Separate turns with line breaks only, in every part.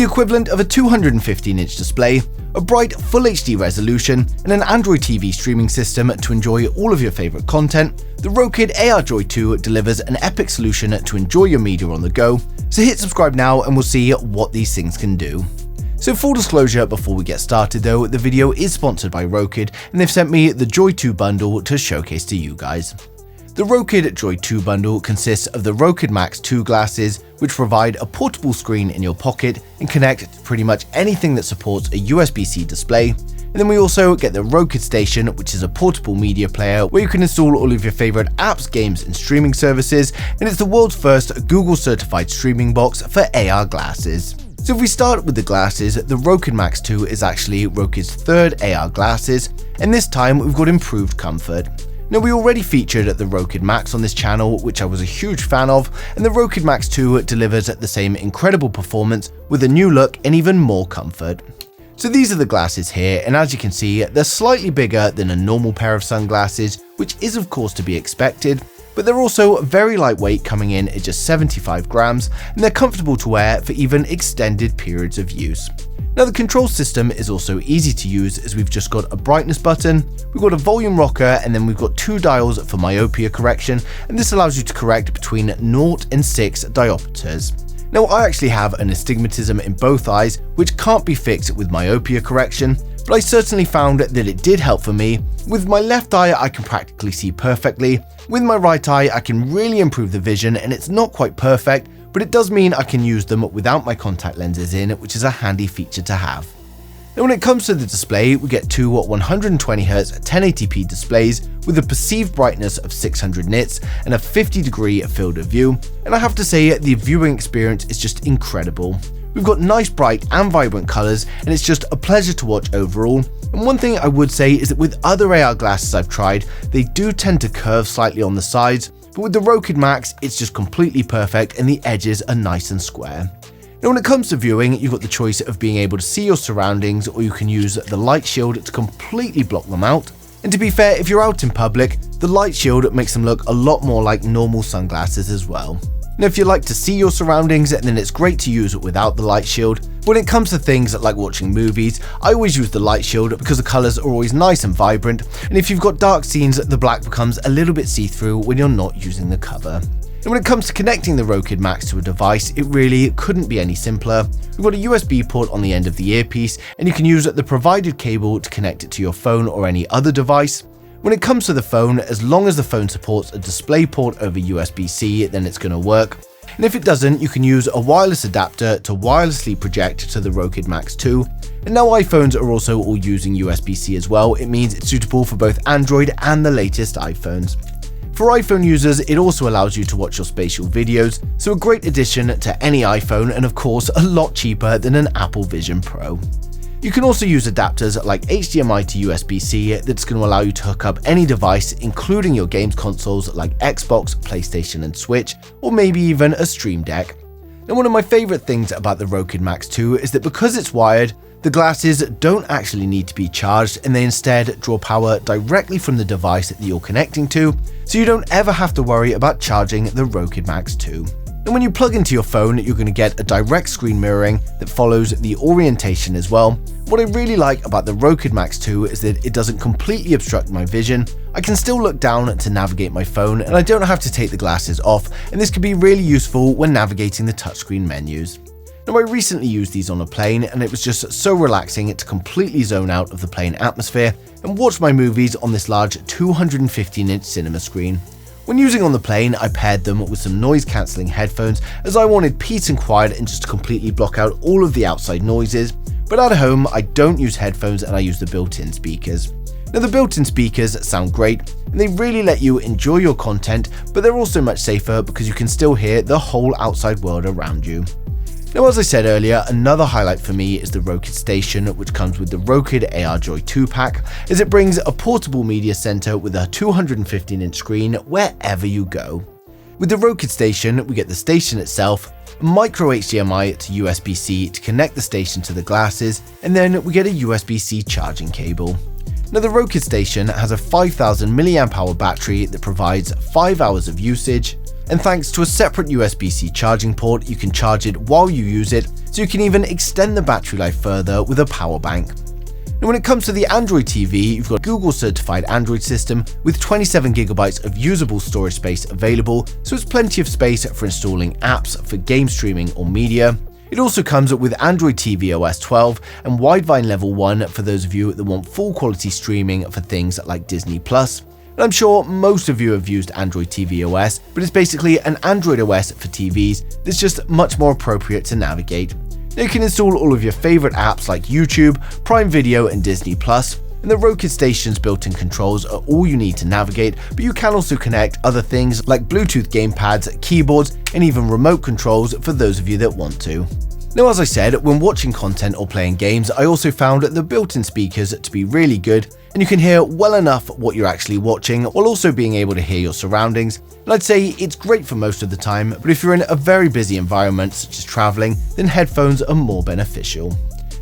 equivalent of a 215-inch display, a bright Full HD resolution, and an Android TV streaming system to enjoy all of your favorite content, the Rokid AR Joy 2 delivers an epic solution to enjoy your media on the go. So hit subscribe now and we'll see what these things can do. So full disclosure before we get started though, the video is sponsored by Rokid and they've sent me the Joy 2 bundle to showcase to you guys. The Rokid Joy 2 bundle consists of the Rokid Max 2 glasses, which provide a portable screen in your pocket and connect to pretty much anything that supports a USB-C display. And then we also get the Rokid Station, which is a portable media player where you can install all of your favorite apps, games, and streaming services, and it's the world's first Google certified streaming box for AR glasses. So if we start with the glasses, the Rokid Max 2 is actually Rokid's third AR glasses, and this time we've got improved comfort. Now, we already featured the Rokid Max on this channel, which I was a huge fan of, and the Rokid Max 2 delivers the same incredible performance with a new look and even more comfort. So these are the glasses here, and as you can see, they're slightly bigger than a normal pair of sunglasses, which is of course to be expected, but they're also very lightweight, coming in at just 75 grams, and they're comfortable to wear for even extended periods of use. Now, the control system is also easy to use as we've just got a brightness button, we've got a volume rocker, and then we've got two dials for myopia correction, and this allows you to correct between 0 and 6 diopters. Now, I actually have an astigmatism in both eyes, which can't be fixed with myopia correction, but I certainly found that it did help for me. With my left eye, I can practically see perfectly. With my right eye, I can really improve the vision, and it's not quite perfect, but it does mean I can use them without my contact lenses in, which is a handy feature to have. Now, when it comes to the display, we get two 120Hz 1080p displays with a perceived brightness of 600 nits and a 50-degree field of view, and I have to say the viewing experience is just incredible. We've got nice, bright and vibrant colors, and it's just a pleasure to watch overall. And one thing I would say is that with other AR glasses I've tried, they do tend to curve slightly on the sides, but with the Rokid Max, it's just completely perfect and the edges are nice and square. Now, when it comes to viewing, you've got the choice of being able to see your surroundings, or you can use the light shield to completely block them out. And to be fair, if you're out in public, the light shield makes them look a lot more like normal sunglasses as well. Now, if you like to see your surroundings, then it's great to use it without the light shield. When it comes to things like watching movies, I always use the light shield because the colors are always nice and vibrant, and if you've got dark scenes, the black becomes a little bit see-through when you're not using the cover. And when it comes to connecting the Rokid Max to a device, it really couldn't be any simpler. We've got a USB port on the end of the earpiece, and you can use the provided cable to connect it to your phone or any other device. When it comes to the phone, as long as the phone supports a display port over USB-C, then it's going to work. And if it doesn't, you can use a wireless adapter to wirelessly project to the Rokid Max 2. And now iPhones are also all using USB-C as well. It means it's suitable for both Android and the latest iPhones. For iPhone users, it also allows you to watch your spatial videos, so a great addition to any iPhone, and of course a lot cheaper than an Apple Vision Pro. You can also use adapters like HDMI to USB-C that's going to allow you to hook up any device, including your games consoles like Xbox, PlayStation and Switch, or maybe even a Stream Deck. And one of my favorite things about the Rokid Max 2 is that because it's wired, the glasses don't actually need to be charged, and they instead draw power directly from the device that you're connecting to, so you don't ever have to worry about charging the Rokid Max 2. And when you plug into your phone, you're going to get a direct screen mirroring that follows the orientation as well. What I really like about the Rokid Max 2 is that it doesn't completely obstruct my vision. I can still look down to navigate my phone, and I don't have to take the glasses off, and this can be really useful when navigating the touchscreen menus. Now, I recently used these on a plane, and it was just so relaxing to completely zone out of the plane atmosphere and watch my movies on this large 215-inch cinema screen. When using on the plane, I paired them with some noise-cancelling headphones as I wanted peace and quiet and just to completely block out all of the outside noises. But at home, I don't use headphones and I use the built-in speakers. Now, the built-in speakers sound great and they really let you enjoy your content, but they're also much safer because you can still hear the whole outside world around you. Now, as I said earlier, another highlight for me is the Rokid Station, which comes with the Rokid AR Joy 2 pack, as it brings a portable media center with a 215-inch screen wherever you go. With the Rokid Station, we get the station itself, a micro HDMI to USB-C to connect the station to the glasses, and then we get a USB-C charging cable. Now, the Rokid Station has a 5000 mAh battery that provides 5 hours of usage, and thanks to a separate USB-C charging port, you can charge it while you use it, so you can even extend the battery life further with a power bank. Now when it comes to the Android TV, you've got a Google certified Android system with 27GB of usable storage space available, so it's plenty of space for installing apps for game streaming or media. It also comes with Android TV OS 12 and Widevine Level 1 for those of you that want full quality streaming for things like Disney+. And I'm sure most of you have used Android TV OS, but it's basically an Android OS for TVs that's just much more appropriate to navigate. Now you can install all of your favorite apps like YouTube, Prime Video and Disney+, and the Rokid Station's built-in controls are all you need to navigate, but you can also connect other things like Bluetooth gamepads, keyboards, and even remote controls for those of you that want to. Now as I said, when watching content or playing games, I also found the built-in speakers to be really good, and you can hear well enough what you're actually watching while also being able to hear your surroundings. And I'd say it's great for most of the time, but if you're in a very busy environment such as traveling, then headphones are more beneficial.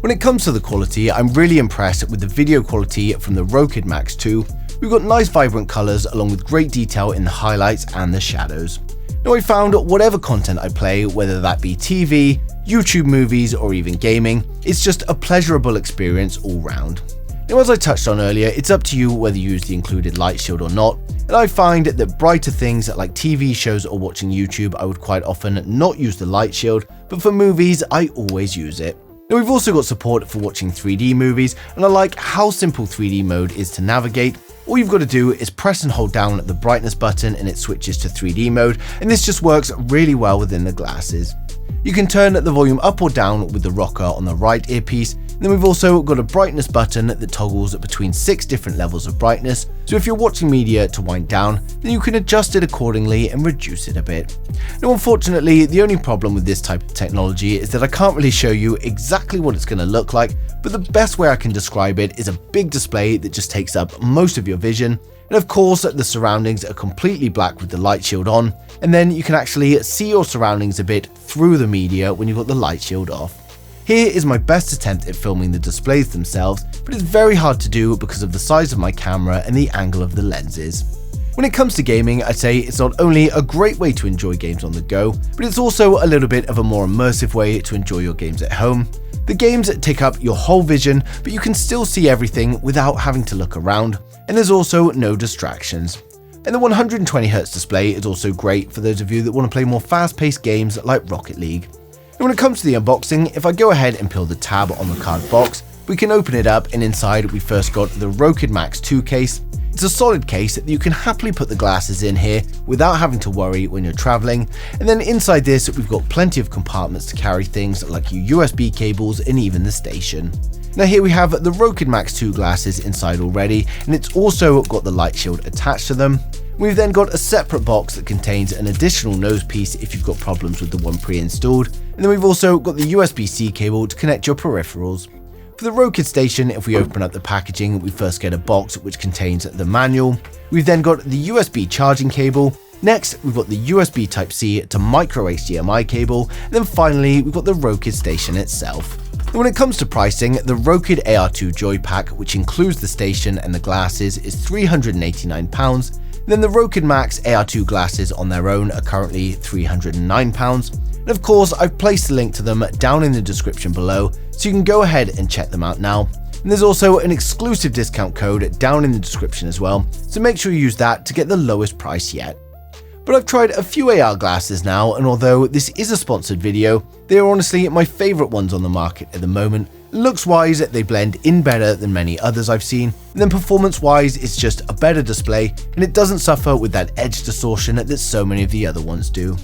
When it comes to the quality, I'm really impressed with the video quality from the Rokid Max 2. We've got nice vibrant colors along with great detail in the highlights and the shadows. Now I found whatever content I play, whether that be TV, YouTube movies or even gaming, it's just a pleasurable experience all round. Now as I touched on earlier, it's up to you whether you use the included light shield or not, and I find that brighter things like TV shows or watching YouTube, I would quite often not use the light shield, but for movies I always use it. Now we've also got support for watching 3D movies, and I like how simple 3D mode is to navigate. All you've got to do is press and hold down the brightness button and it switches to 3D mode, and this just works really well within the glasses. You can turn the volume up or down with the rocker on the right earpiece, and then we've also got a brightness button that toggles between 6 different levels of brightness, so if you're watching media to wind down, then you can adjust it accordingly and reduce it a bit. Now unfortunately, the only problem with this type of technology is that I can't really show you exactly what it's going to look like, but the best way I can describe it is a big display that just takes up most of your vision. And of course, the surroundings are completely black with the light shield on, and then you can actually see your surroundings a bit through the media when you've got the light shield off. Here is my best attempt at filming the displays themselves, but it's very hard to do because of the size of my camera and the angle of the lenses. When it comes to gaming, I'd say it's not only a great way to enjoy games on the go, but it's also a little bit of a more immersive way to enjoy your games at home. The games take up your whole vision, but you can still see everything without having to look around, and there's also no distractions. And the 120Hz display is also great for those of you that want to play more fast-paced games like Rocket League. And when it comes to the unboxing, if I go ahead and peel the tab on the card box, we can open it up, and inside we first got the Rokid Max 2 case. It's a solid case that you can happily put the glasses in here without having to worry when you're traveling, and then inside this we've got plenty of compartments to carry things like your USB cables and even the station. Now here we have the Rokid Max 2 glasses inside already, and it's also got the light shield attached to them. We've then got a separate box that contains an additional nose piece if you've got problems with the one pre-installed, and then we've also got the USB-C cable to connect your peripherals. For the Rokid Station, if we open up the packaging, we first get a box which contains the manual. We've then got the USB charging cable. Next, we've got the USB Type-C to micro HDMI cable, and then finally we've got the Rokid Station itself. And when it comes to pricing, the Rokid AR2 Joy Pack, which includes the station and the glasses, is £389. Then the Rokid Max AR2 glasses on their own are currently £309. And of course, I've placed a link to them down in the description below, so you can go ahead and check them out now. And there's also an exclusive discount code down in the description as well, so make sure you use that to get the lowest price yet. But I've tried a few AR glasses now, and although this is a sponsored video, they are honestly my favourite ones on the market at the moment. Looks wise, they blend in better than many others I've seen, and then performance wise, it's just a better display, and it doesn't suffer with that edge distortion that so many of the other ones do.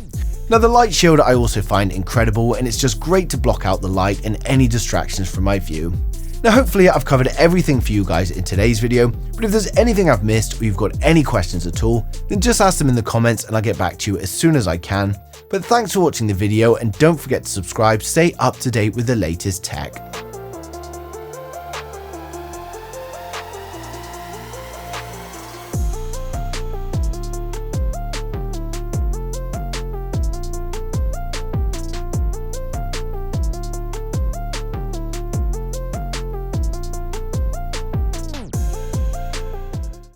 Now the light shield I also find incredible, and it's just great to block out the light and any distractions from my view. Now hopefully I've covered everything for you guys in today's video, but if there's anything I've missed or you've got any questions at all, then just ask them in the comments and I'll get back to you as soon as I can. But thanks for watching the video, and don't forget to subscribe to stay up to date with the latest tech.